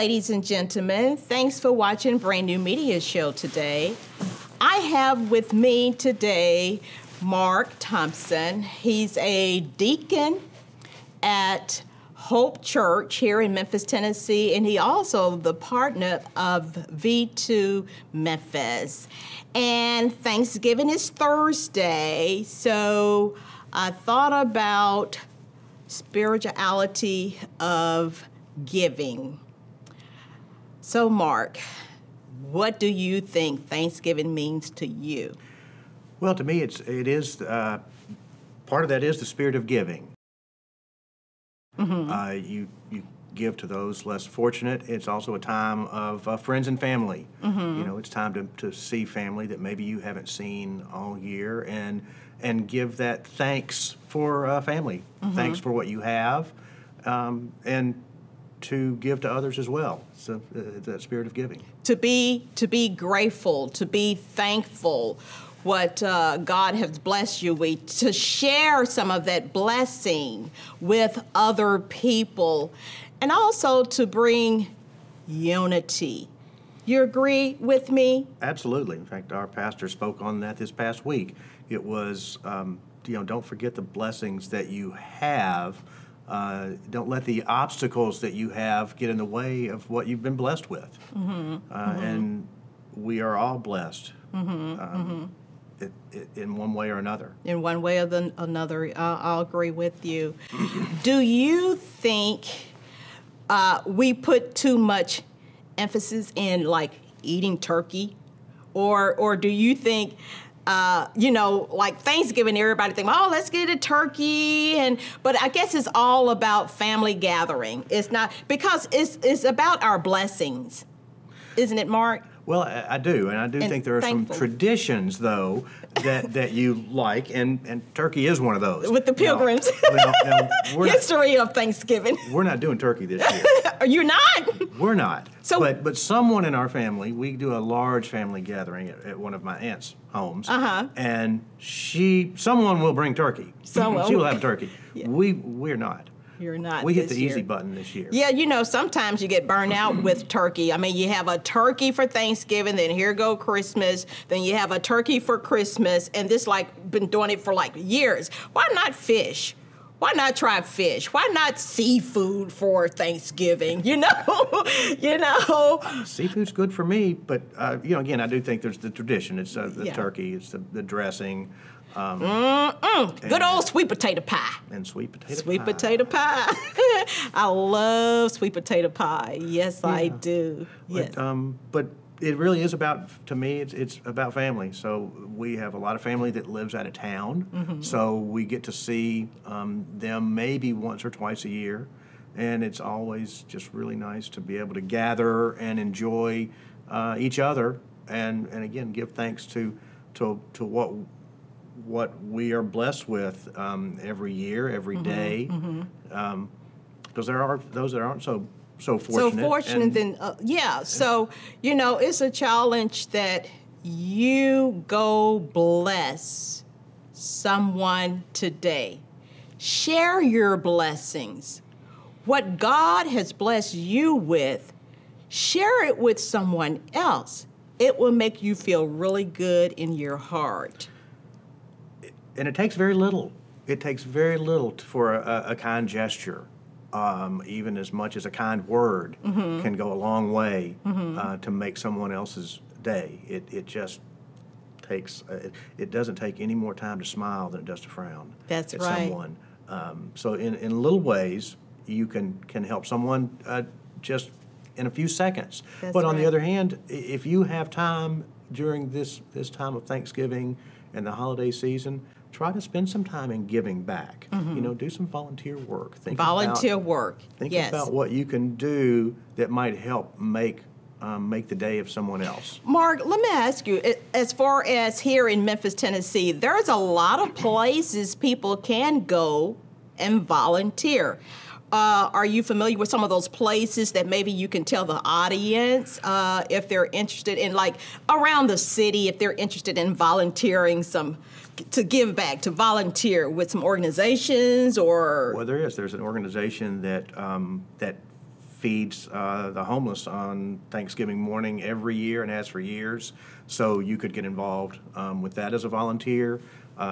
ladies and gentlemen. Thanks for watching BrenNewMedia show today. I have with me today Mark Thompson. He's a deacon at Hope Church here in Memphis, Tennessee, and he also the partner of V2 Memphis. And Thanksgiving is Thursday, so I thought about spirituality of giving. So, Mark, what do you think Thanksgiving means to you? Well, to me, it is part of that is the spirit of giving. Mm-hmm. You give to those less fortunate. It's also a time of friends and family. Mm-hmm. You know, it's time to see family that maybe you haven't seen all year, and give that thanks for family, mm-hmm. thanks for what you have, and to give to others as well. So that spirit of giving. To be grateful, to be thankful. What God has blessed you with, to share some of that blessing with other people, and also to bring unity. You agree with me? Absolutely. In fact, our pastor spoke on that this past week. It was, don't forget the blessings that you have. Don't let the obstacles that you have get in the way of what you've been blessed with. Mm-hmm. And we are all blessed. Mm-hmm. In one way or another. In one way or another, I'll agree with you. Do you think we put too much emphasis in like eating turkey, or do you think, like Thanksgiving, everybody think, oh, let's get a turkey, but I guess it's all about family gathering. It's not, because it's about our blessings, isn't it, Mark? Well, I do, and I do think there are some traditions, though, that you like, and turkey is one of those. With the Pilgrims. Now, history of Thanksgiving. We're not doing turkey this year. Are you not? We're not. So, but someone in our family, we do a large family gathering at one of my aunt's homes, and someone will bring turkey. She will have turkey. Yeah. We're not. You're not. We hit the easy button this year. Yeah, sometimes you get burned out with turkey. I mean, you have a turkey for Thanksgiving, then here go Christmas, then you have a turkey for Christmas, and this been doing it for years. Why not fish? Why not try fish? Why not seafood for Thanksgiving? Seafood's good for me, but again, I do think there's the tradition. It's the turkey, it's the dressing. Good old sweet potato pie. And sweet potato pie. I love sweet potato pie. Yes, yeah. I do. Yes. But it really is to me, it's about family. So we have a lot of family that lives out of town. Mm-hmm. So we get to see them maybe once or twice a year. And it's always just really nice to be able to gather and enjoy each other. And again, give thanks to what we are blessed with every year, every day, because there are those that aren't so fortunate. So it's a challenge that you go bless someone today. Share your blessings. What God has blessed you with, share it with someone else. It will make you feel really good in your heart. And it takes very little. It takes very little for a kind gesture. Even as much as a kind word can go a long way to make someone else's day. It just takes, it doesn't take any more time to smile than it does to frown. That's at right. Someone. So in little ways, you can help someone just in a few seconds. But on the other hand, if you have time during this time of Thanksgiving and the holiday season, try to spend some time in giving back. Do some volunteer work. Think about what you can do that might help make the day of someone else. Mark, let me ask you, as far as here in Memphis, Tennessee, there's a lot of places people can go and volunteer. Are you familiar with some of those places that maybe you can tell the audience if they're interested in, around the city, if they're interested in volunteering to give back, to volunteer with some organizations or? Well, there's an organization that feeds the homeless on Thanksgiving morning every year and has for years. So you could get involved with that as a volunteer.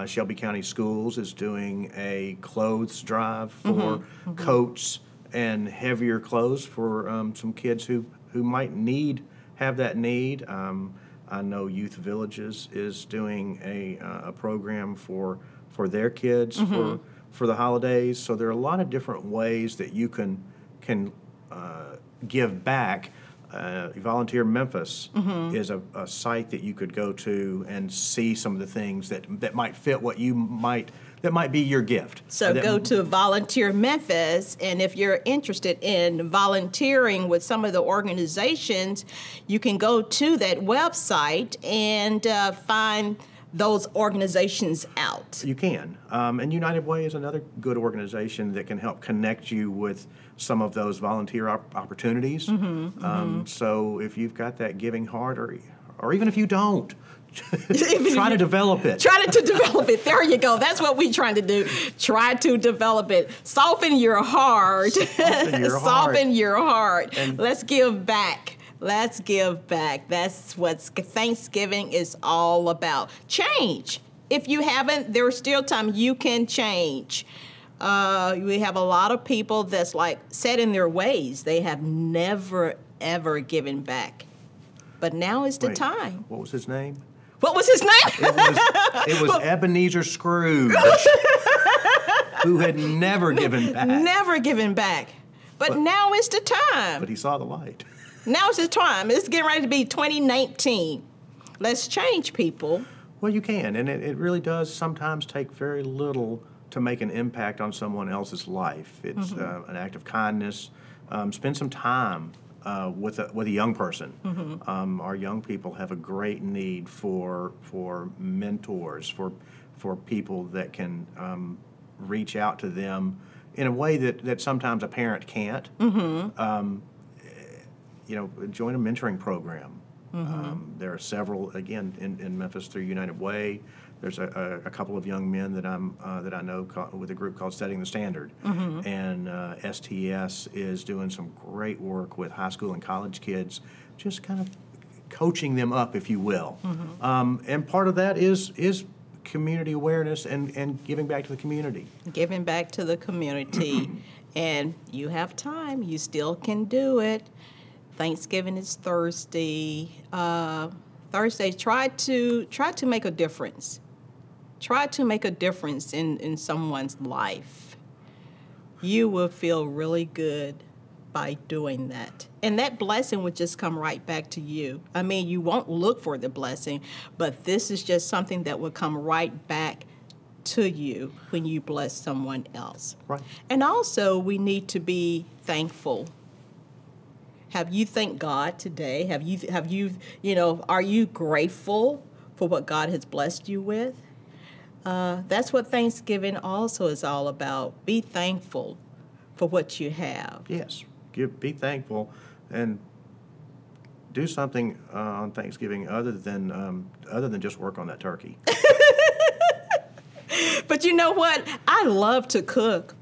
Shelby County Schools is doing a clothes drive for coats and heavier clothes for some kids who might have that need. I know Youth Villages is doing a program for their kids for the holidays. So there are a lot of different ways that you can give back. Volunteer Memphis is a site that you could go to and see some of the things that might fit that might be your gift. So go to Volunteer Memphis, and if you're interested in volunteering with some of the organizations, you can go to that website and find those organizations out. You can. And United Way is another good organization that can help connect you with some of those volunteer opportunities. So if you've got that giving heart, or even if you don't, try to develop it. Try to develop it. There you go. That's what we're trying to do. Try to develop it. Soften your heart. Soften your heart. And let's give back. Let's give back. That's what Thanksgiving is all about. Change. If you haven't, there's still time. You can change. We have a lot of people that's like set in their ways. They have never, ever given back. But now is the time. What was his name? What was his name? It was Ebenezer Scrooge, who had never given back. Never given back. But now is the time. But he saw the light. Now is the time. It's getting ready to be 2019. Let's change, people. Well, you can, and it really does sometimes take very little to make an impact on someone else's life. It's an act of kindness. Spend some time with a young person. Our young people have a great need for mentors, for people that can reach out to them in a way that sometimes a parent can't. Join a mentoring program. There are several, again, in Memphis through United Way. There's a couple of young men that I know with a group called Setting the Standard, and STS is doing some great work with high school and college kids, just kind of coaching them up, if you will. And part of that is community awareness and giving back to the community. Giving back to the community, and you have time. You still can do it. Thanksgiving is Thursday. Thursday, try to make a difference. Try to make a difference in someone's life. You will feel really good by doing that. And that blessing would just come right back to you. I mean, you won't look for the blessing, but this is just something that will come right back to you when you bless someone else. Right. And also, we need to be thankful. Have you thanked God today? Have you, are you grateful for what God has blessed you with? That's what Thanksgiving also is all about. Be thankful for what you have. Yes, be thankful, and do something on Thanksgiving other than just work on that turkey. But you know what? I love to cook.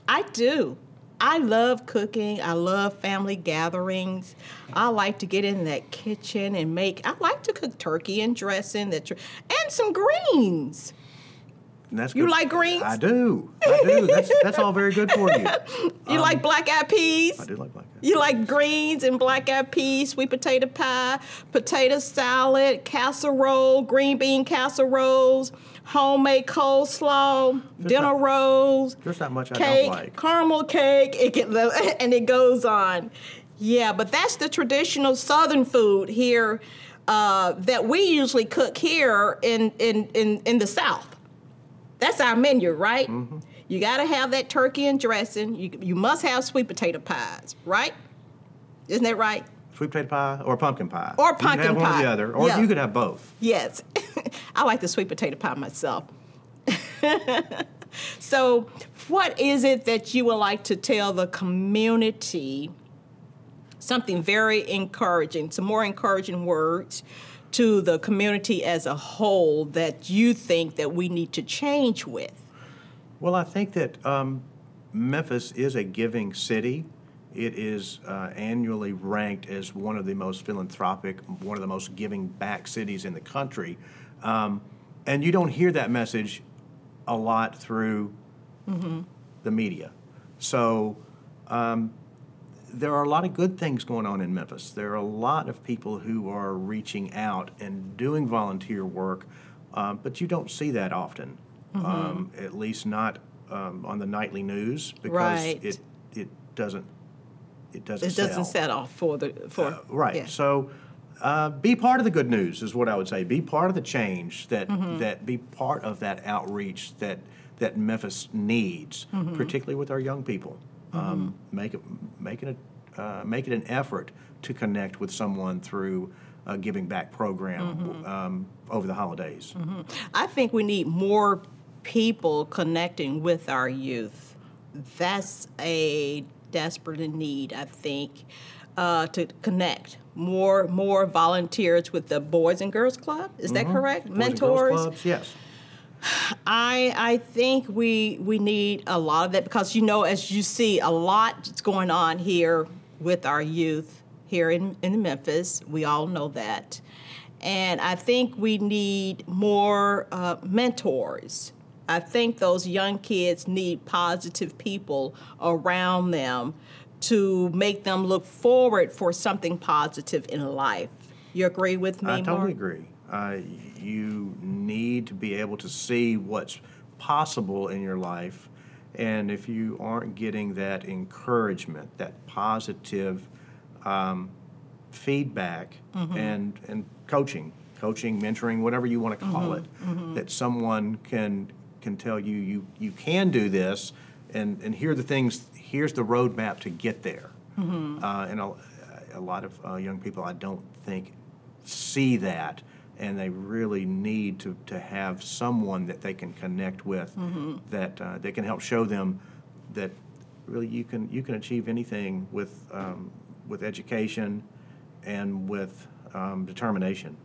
I do. I love cooking. I love family gatherings. I like to get in that kitchen and I like to cook turkey and dressing and some greens. That's you like greens? I do. That's all very good for you. You like black-eyed peas? I do like black-eyed peas. You like greens and black-eyed peas, sweet potato pie, potato salad, casserole, green bean casseroles, homemade coleslaw, dinner rolls. There's not much cake, I don't like. Caramel cake, and it goes on. Yeah, but that's the traditional Southern food here that we usually cook here in the South. That's our menu, right? You got to have that turkey and dressing. You must have sweet potato pies, right? Isn't that right? Sweet potato pie or pumpkin pie. Or pumpkin you can have pie. One or the other, or you could have both. Yes. I like the sweet potato pie myself. So what is it that you would like to tell the community, something very encouraging, some more encouraging words to the community as a whole that you think that we need to change with? Well, I think that Memphis is a giving city, It is annually ranked as one of the most philanthropic, one of the most giving back cities in the country. And you don't hear that message a lot through the media. So there are a lot of good things going on in Memphis. There are a lot of people who are reaching out and doing volunteer work, but you don't see that often, at least not on the nightly news, because it doesn't set off for right. Yeah. So be part of the good news is what I would say. Be part of the change that be part of that outreach that Memphis needs, particularly with our young people. Make it an effort to connect with someone through a giving back program over the holidays. I think we need more people connecting with our youth. That's a desperate need, I think, to connect. More volunteers with the Boys and Girls Club. Is that correct? Boys Mentors. and Girls Clubs, yes. I think we need a lot of that because, as you see, a lot is going on here with our youth here in Memphis. We all know that. And I think we need more mentors. I think those young kids need positive people around them to make them look forward for something positive in life. You agree with me, I totally Mark? agree. You need to be able to see what's possible in your life, and if you aren't getting that encouragement, that positive feedback and coaching, mentoring, whatever you want to call it, that someone can tell you can do this, and here are the things. Here's the roadmap to get there. And a lot of young people, I don't think, see that, and they really need to have someone that they can connect with, that can help show them that really you can achieve anything with education and with determination.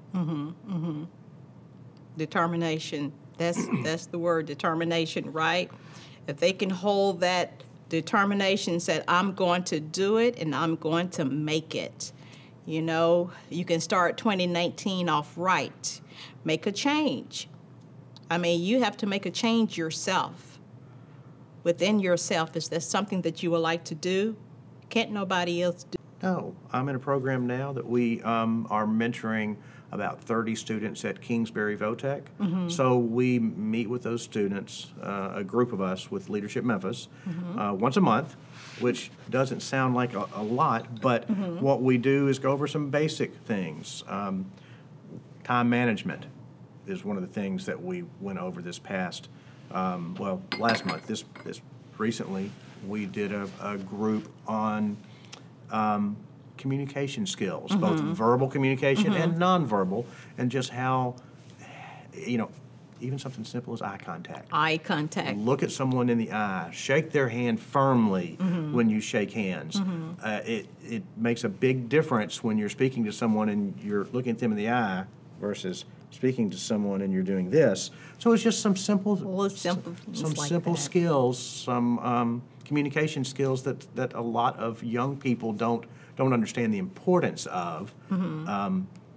Determination. That's the word, determination, right? If they can hold that determination, said, I'm going to do it and I'm going to make it. You can start 2019 off right. Make a change. I mean, you have to make a change yourself. Within yourself, is there something that you would like to do? Can't nobody else do? No, I'm in a program now that we are mentoring about 30 students at Kingsbury Votech. So we meet with those students, a group of us with Leadership Memphis, once a month, which doesn't sound like a lot, but what we do is go over some basic things. Time management is one of the things that we went over this past, last month. This recently, we did a group on communication skills, both verbal communication and nonverbal, and just how, even something simple as eye contact. Eye contact. Look at someone in the eye. Shake their hand firmly when you shake hands. It makes a big difference when you're speaking to someone and you're looking at them in the eye versus speaking to someone and you're doing this. So it's just some simple skills, some communication skills that a lot of young people don't understand the importance of,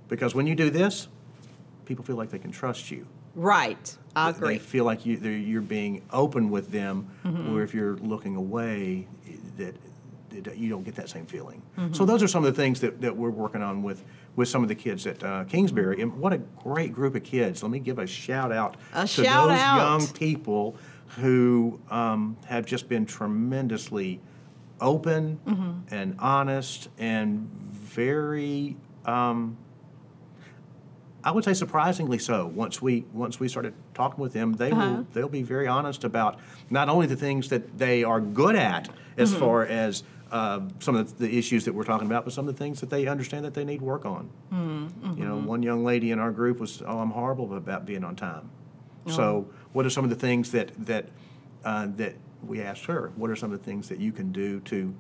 because when you do this, people feel like they can trust you. Right, I agree. They feel like you're being open with them, where if you're looking away, that you don't get that same feeling. So those are some of the things that we're working on with some of the kids at Kingsbury. And what a great group of kids. Let me give a shout out to those young people who have just been tremendously open and honest and very, I would say surprisingly so. Once we started talking with them, they'll be very honest about not only the things that they are good at as far as some of the issues that we're talking about, but some of the things that they understand that they need work on. One young lady in our group was, I'm horrible about being on time. So what are some of the things that we asked her? What are some of the things that you can do to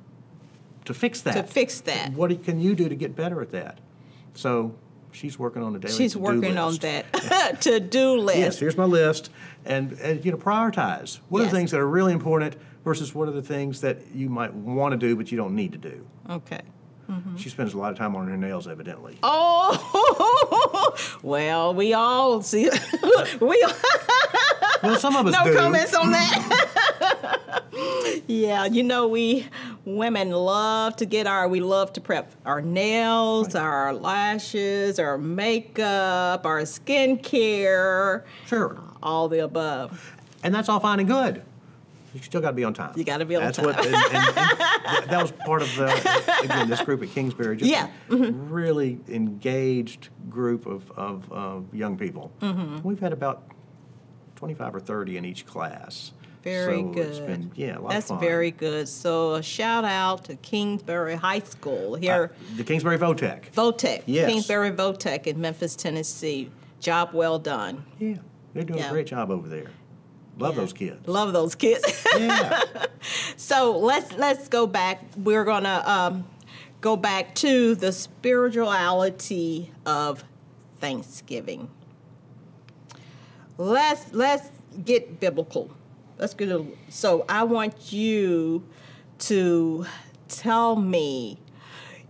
fix that? To fix that. What can you do to get better at that? So she's working on a daily She's working on that to-do list. Yes, here's my list. And prioritize. What are the things that are really important versus what are the things that you might want to do but you don't need to do. Okay. She spends a lot of time on her nails, evidently. Oh, well, we all see. Well, some of us do. No comments on that. Yeah, you know, we women love to we love to prep our nails, right, our lashes, our makeup, our skincare. Sure. All the above. And that's all fine and good. You still got to be on time. You got to be on That's time. and that was part of again, this group at Kingsbury. Just Yeah. a really engaged group of young people. We've had about 25 or 30 in each class. Very so good. It's been, a lot That's of fun. very good. So a shout out to Kingsbury High School here. The Kingsbury Votech. Votech. Yes. Kingsbury Votech in Memphis, Tennessee. Job well done. Yeah, they're doing a great job over there. Love those kids. Love those kids. Yeah. So let's go back. We're gonna go back to the spirituality of Thanksgiving. Let's get biblical. So I want you to tell me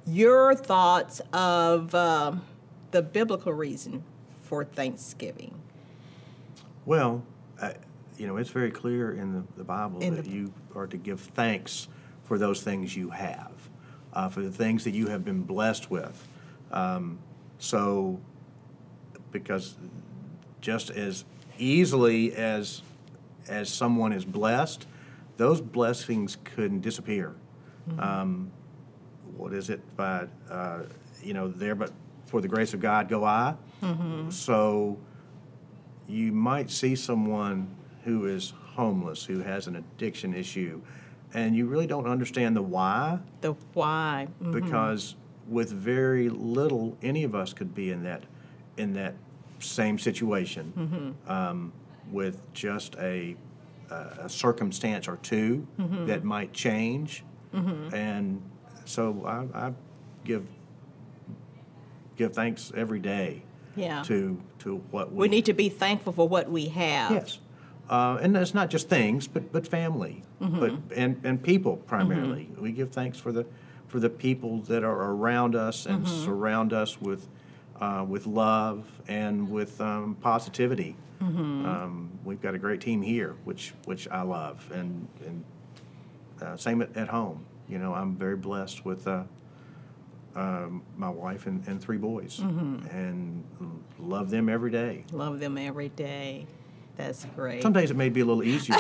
your thoughts of the biblical reason for Thanksgiving. Well, it's very clear in the Bible that you are to give thanks for those things you have, for the things that you have been blessed with. Because just as easily as someone is blessed, those blessings could disappear. What is it? But there, but for the grace of God go I. So you might see someone who is homeless, who has an addiction issue, and you really don't understand the why. The why. Because with very little, any of us could be in that same situation, with just a circumstance or two that might change, and so I give thanks every day. Yeah. To what we need to be thankful for what we have. Yes, and it's not just things, but family, and people primarily. We give thanks for the people that are around us and surround us with love and with positivity. We've got a great team here, which I love, and same at home. I'm very blessed with my wife and 3 boys, and love them every day. Love them every day. That's great. Some days it may be a little easier.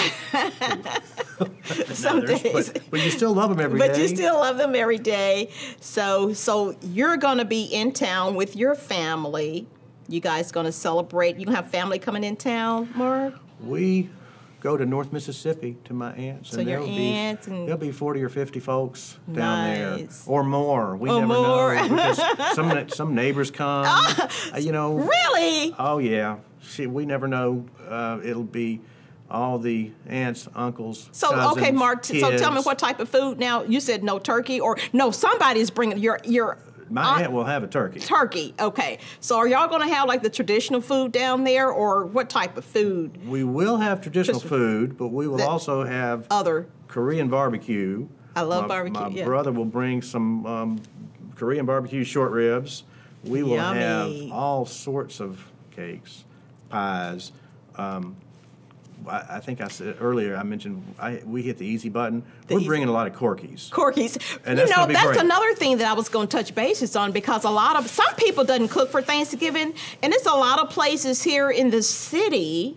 Some days. But you still love them every day. But you still love them every day. So you're going to be in town with your family. You guys going to celebrate? You going to have family coming in town, Mark? We go to North Mississippi to my aunts. So your aunts there'll be 40 or 50 folks down there, Nice. or more. We Or never more. know, because some neighbors come. Really? Oh yeah. We never know. It'll be all the aunts, uncles, So cousins, okay, Mark. kids. So tell me what type of food. Now you said no turkey, or no, somebody's bringing your. My aunt will have a turkey. Turkey. Okay. So are y'all going to have like the traditional food down there, or what type of food? We will have traditional food, but we will also have Other. Korean barbecue. I love barbecue. My yeah. brother will bring some Korean barbecue short ribs. We will Yummy. have all sorts of cakes, pies. I think I said earlier, I mentioned we hit the easy button. We're bringing a lot of Corkies. Corkies. And that's gonna be that's great. another thing that I was going to touch bases on, because some people doesn't cook for Thanksgiving, and it's a lot of places here in the city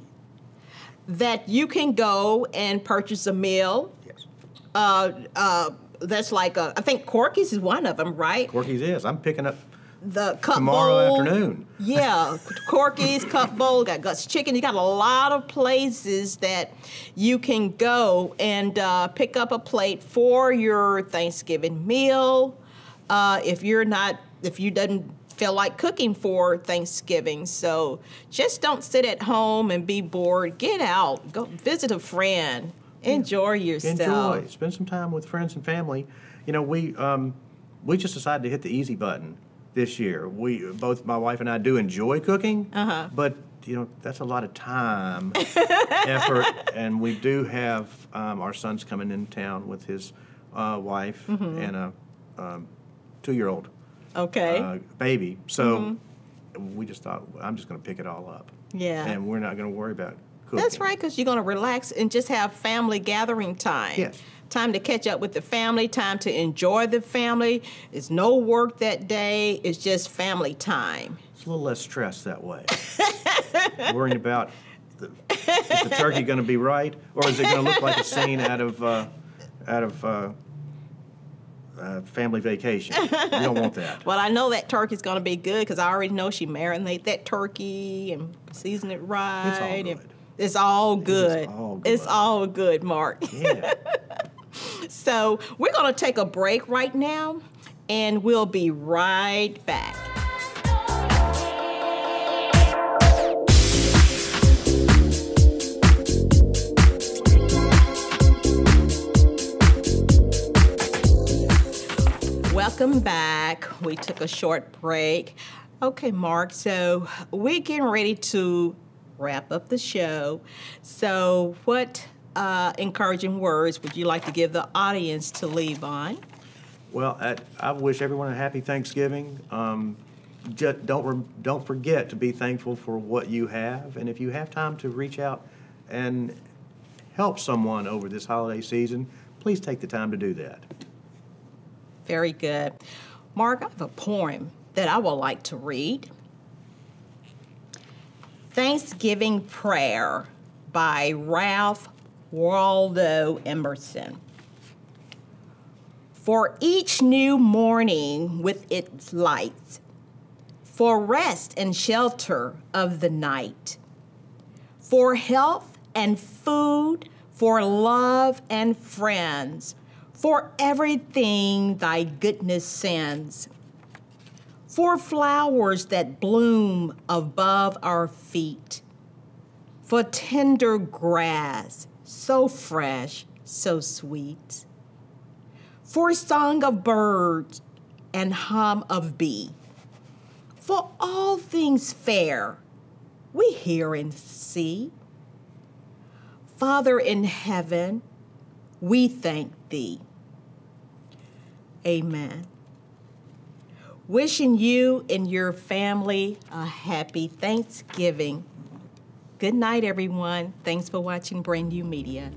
that you can go and purchase a meal. Yes. That's like I think Corky's is one of them, right? Corky's is. I'm picking up The cup tomorrow bowl. afternoon. Yeah, Corky's, cup bowl, got Guts Chicken. You got a lot of places that you can go and pick up a plate for your Thanksgiving meal. If you doesn't feel like cooking for Thanksgiving. So just don't sit at home and be bored. Get out, go visit a friend, enjoy yourself. Enjoy. Spend some time with friends and family. We just decided to hit the easy button this year. Both my wife and I do enjoy cooking, but that's a lot of time, effort, and we do have our son's coming in town with his wife and a 2-year-old baby. So we just thought, I'm just going to pick it all up. Yeah. And we're not going to worry about cooking. That's right, because you're going to relax and just have family gathering time. Yes. Time to catch up with the family, time to enjoy the family. It's no work that day. It's just family time. It's a little less stress that way. Worrying about is the turkey going to be right, or is it going to look like a scene out of Family Vacation? You don't want that. Well, I know that turkey's going to be good because I already know she marinated that turkey and seasoned it right. It's all good. It's all good. It's all good, Mark. Yeah. So we're going to take a break right now, and we'll be right back. Welcome back. We took a short break. Okay, Mark, so we're getting ready to wrap up the show. So what encouraging words would you like to give the audience to leave on? Well, I wish everyone a happy Thanksgiving. Just don't forget to be thankful for what you have, and if you have time to reach out and help someone over this holiday season, please take the time to do that. Very good. Mark, I have a poem that I would like to read. Thanksgiving Prayer by Ralph Waldo Emerson. For each new morning with its lights, for rest and shelter of the night, for health and food, for love and friends, for everything thy goodness sends, for flowers that bloom above our feet, for tender grass, so fresh, so sweet, for song of birds and hum of bee, for all things fair we hear and see. Father in heaven, we thank thee. Amen. Wishing you and your family a happy Thanksgiving. Good night, everyone. Thanks for watching BrenNewMedia.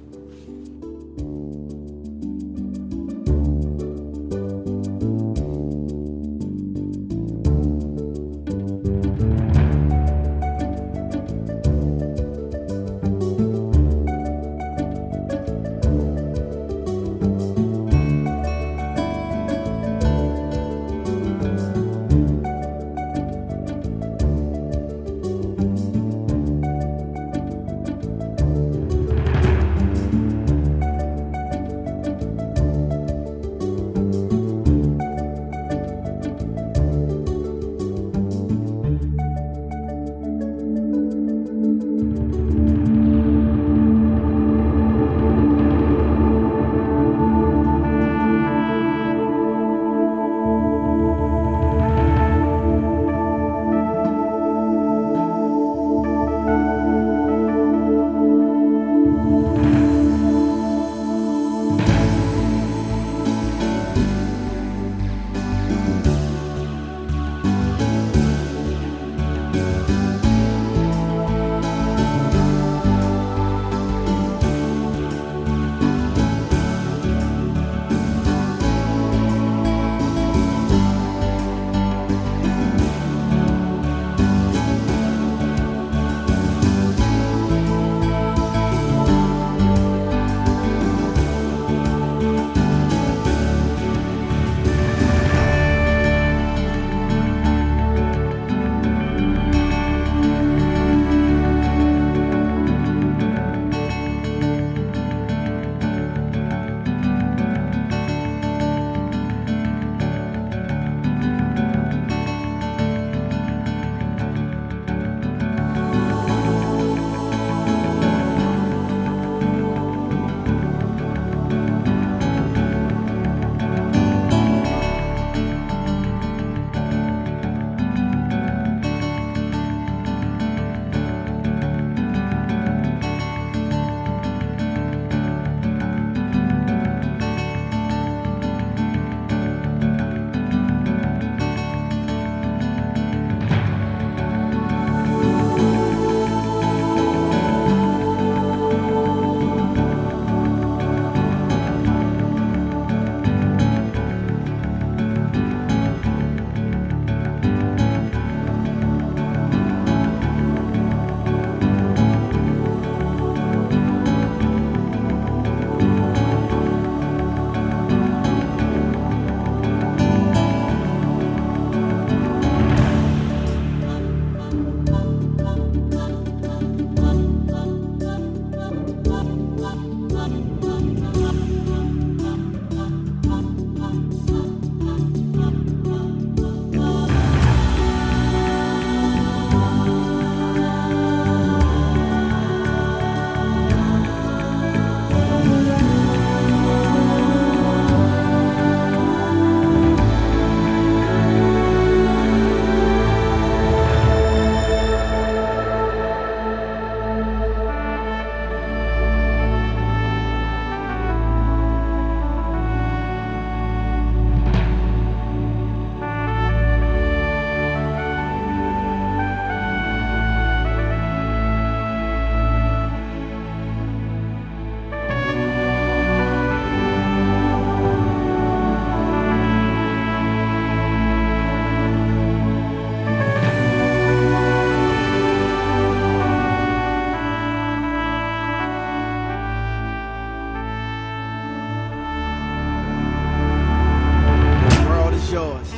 yours.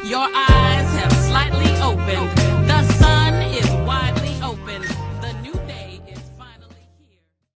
Your eyes have slightly opened.